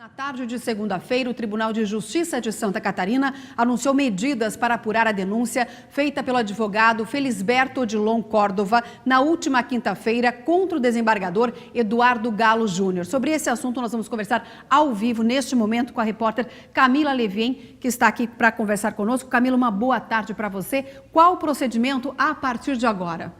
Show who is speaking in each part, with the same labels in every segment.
Speaker 1: Na tarde de segunda-feira, o Tribunal de Justiça de Santa Catarina anunciou medidas para apurar a denúncia feita pelo advogado Felisberto Odilon Córdova na última quinta-feira contra o desembargador Eduardo Galo Júnior. Sobre esse assunto, nós vamos conversar ao vivo, neste momento, com a repórter Camila Levien, que está aqui para conversar conosco. Camila, uma boa tarde para você. Qual o procedimento a partir de agora?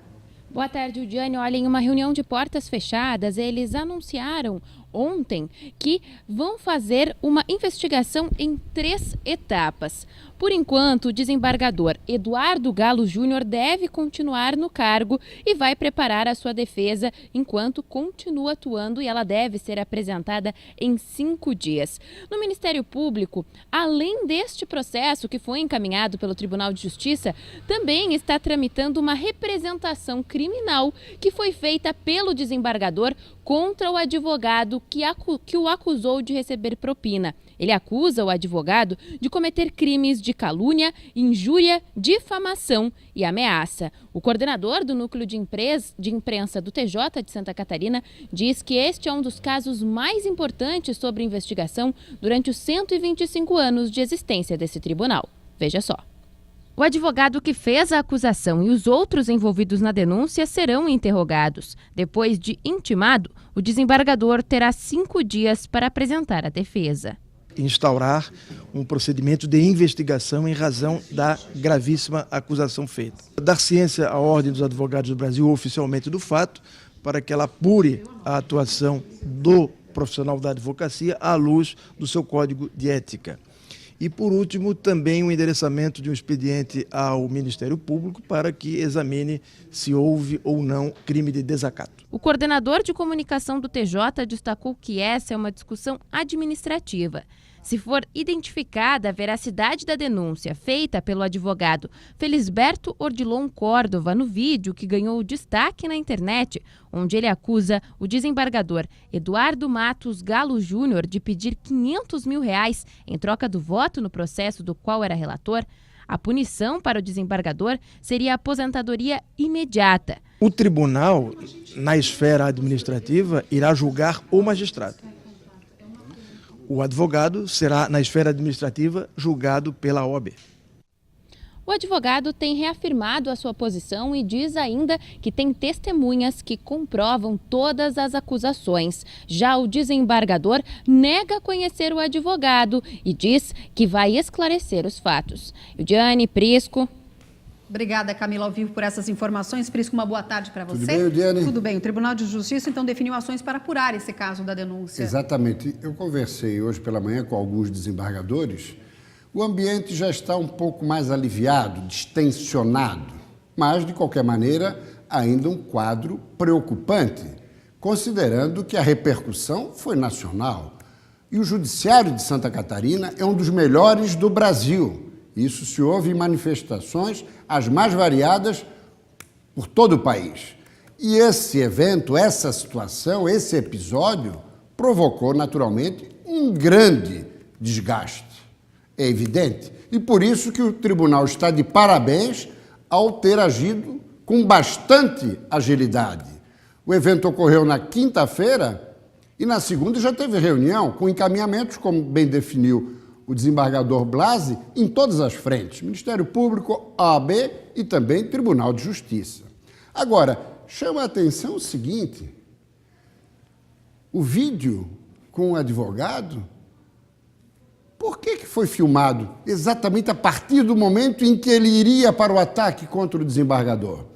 Speaker 2: Boa tarde, Udiane. Olha, em uma reunião de portas fechadas, eles anunciaram ontem que vão fazer uma investigação em 3 etapas. Por enquanto, o desembargador Eduardo Galo Júnior deve continuar no cargo e vai preparar a sua defesa enquanto continua atuando, e ela deve ser apresentada em 5 dias. No Ministério Público, além deste processo que foi encaminhado pelo Tribunal de Justiça, também está tramitando uma representação criminal que foi feita pelo desembargador contra o advogado que o acusou de receber propina. Ele acusa o advogado de cometer crimes de calúnia, injúria, difamação e ameaça. O coordenador do Núcleo de Imprensa do TJ de Santa Catarina diz que este é um dos casos mais importantes sobre investigação durante os 125 anos de existência desse tribunal. Veja só. O advogado que fez a acusação e os outros envolvidos na denúncia serão interrogados. Depois de intimado, o desembargador terá 5 dias para apresentar a defesa.
Speaker 3: Instaurar um procedimento de investigação em razão da gravíssima acusação feita. Dar ciência à Ordem dos Advogados do Brasil oficialmente do fato, para que ela apure a atuação do profissional da advocacia à luz do seu código de ética. E, por último, também o endereçamento de um expediente ao Ministério Público para que examine se houve ou não crime de desacato.
Speaker 2: O coordenador de comunicação do TJ destacou que essa é uma discussão administrativa. Se for identificada a veracidade da denúncia feita pelo advogado Felisberto Odilon Córdova no vídeo que ganhou destaque na internet, onde ele acusa o desembargador Eduardo Matos Galo Júnior de pedir R$500 mil em troca do voto no processo do qual era relator, a punição para o desembargador seria a aposentadoria imediata.
Speaker 3: O tribunal, na esfera administrativa, irá julgar o magistrado. O advogado será, na esfera administrativa, julgado pela OAB.
Speaker 2: O advogado tem reafirmado a sua posição e diz ainda que tem testemunhas que comprovam todas as acusações. Já o desembargador nega conhecer o advogado e diz que vai esclarecer os fatos. Udiane, Prisco.
Speaker 1: Obrigada, Camila, ao vivo, por essas informações. Prisco, uma boa tarde para você.
Speaker 4: Tudo bem, Udiane?
Speaker 1: Tudo bem. O Tribunal de Justiça, então, definiu ações para apurar esse caso da denúncia.
Speaker 4: Exatamente. Eu conversei hoje pela manhã com alguns desembargadores. O ambiente já está um pouco mais aliviado, distensionado, mas, de qualquer maneira, ainda um quadro preocupante, considerando que a repercussão foi nacional. E o Judiciário de Santa Catarina é um dos melhores do Brasil. Isso se ouve em manifestações as mais variadas por todo o país. E esse evento, essa situação, esse episódio provocou, naturalmente, um grande desgaste. É evidente. E por isso que o tribunal está de parabéns ao ter agido com bastante agilidade. O evento ocorreu na quinta-feira e na segunda já teve reunião com encaminhamentos, como bem definiu o desembargador Blasi, em todas as frentes, Ministério Público, OAB e também Tribunal de Justiça. Agora, chama a atenção o seguinte, o vídeo com o advogado, por que foi filmado exatamente a partir do momento em que ele iria para o ataque contra o desembargador?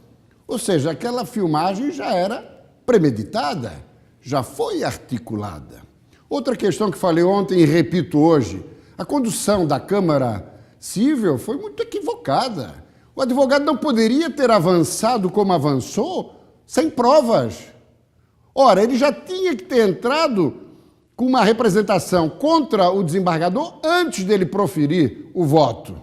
Speaker 4: Ou seja, aquela filmagem já era premeditada, já foi articulada. Outra questão que falei ontem e repito hoje, a condução da Câmara Civil foi muito equivocada. O advogado não poderia ter avançado como avançou sem provas. Ora, ele já tinha que ter entrado com uma representação contra o desembargador antes dele proferir o voto.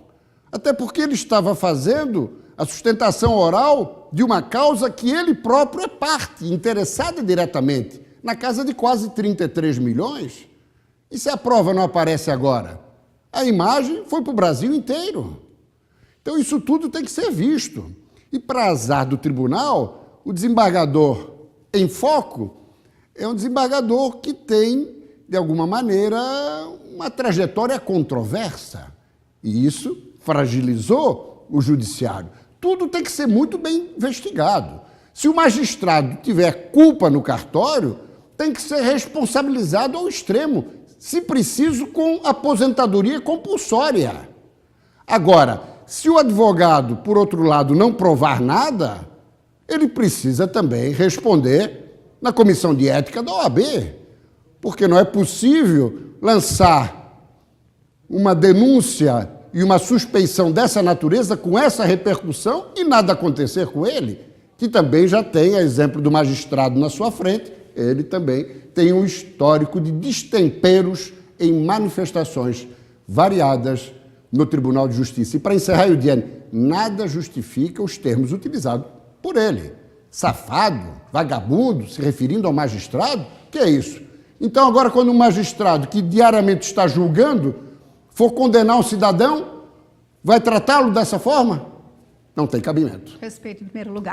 Speaker 4: Até porque ele estava fazendo a sustentação oral de uma causa que ele próprio é parte, interessada diretamente, na casa de quase 33 milhões. E se a prova não aparece agora? A imagem foi para o Brasil inteiro. Então isso tudo tem que ser visto. E para azar do tribunal, o desembargador em foco é um desembargador que tem de alguma maneira, uma trajetória controversa. E isso fragilizou o judiciário. Tudo tem que ser muito bem investigado. Se o magistrado tiver culpa no cartório, tem que ser responsabilizado ao extremo, se preciso, com aposentadoria compulsória. Agora, se o advogado, por outro lado, não provar nada, ele precisa também responder na comissão de ética da OAB, porque não é possível lançar uma denúncia e uma suspeição dessa natureza com essa repercussão e nada acontecer com ele, que também já tem, a exemplo do magistrado na sua frente, ele também tem um histórico de destemperos em manifestações variadas no Tribunal de Justiça. E para encerrar, Eudiane, nada justifica os termos utilizados por ele. Safado, vagabundo, se referindo ao magistrado, que é isso? Então agora quando um magistrado que diariamente está julgando for condenar um cidadão, vai tratá-lo dessa forma? Não tem cabimento.
Speaker 1: Respeito em primeiro lugar.